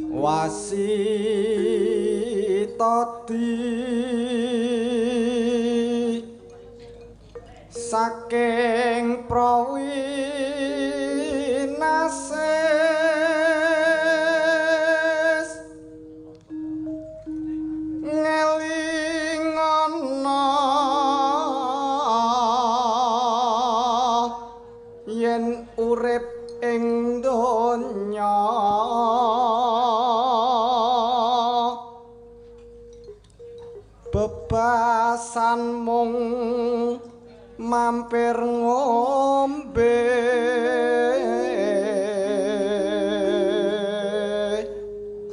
wasitati saking prawinases ngelingana yen urip ing donya bebasan mung mampir ngombe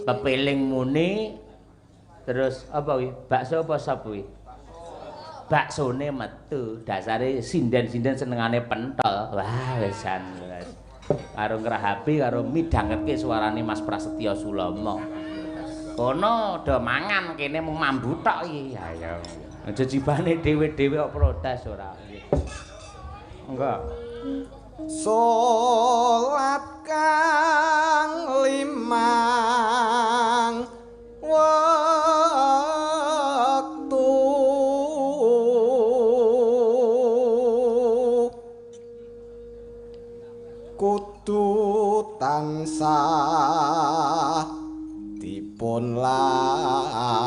pepiling muni terus apa wi bakso apa sop wi baksone metu dasare sinden-sinden senengane pentol wah wesan karo ngrahapi karo midhangetke suarane Mas Prasetyo Sulomo kono do mangan kene mung mambu tok iki ayo aja jibane dhewe-dhewe kok protes ora enggak salat kang limang wektu kudu tansah dipun lampahi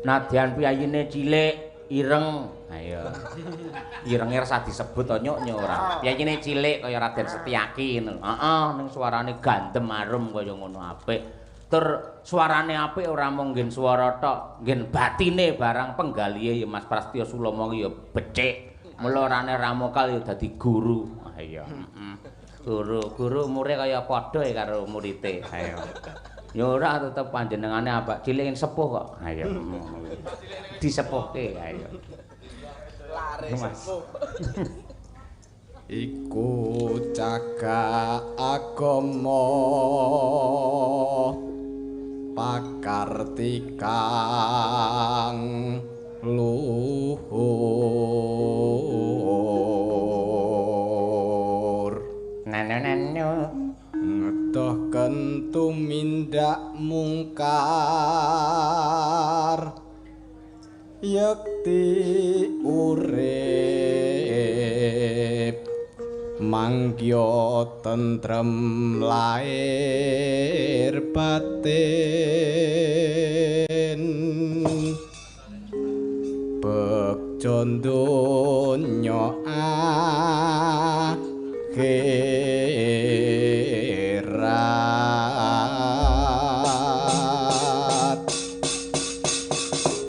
nadyan piyayine cilik ireng ayo irenge rasa disebut to nyuk ora piyayine cilik kaya Raden Setyaki ngono heeh ning suarane gandem arum kaya ngono apik tur suarane apik ora mung nggen swara tok nggen batine barang penggalihe ya Mas Prasetyo Sulomo ya becik mulorane ramokal ya dadi guru ayo guru umure kaya padha karo murite ayo ya ora tetep panjenengane apa cilik sepuh kok ayo disepuhke ayo lare sepuh iku caka agama pakartikang luhur nano ngetohken tumindak mungkar yakti urip mangya tentrem lair batin bekjon donya akhir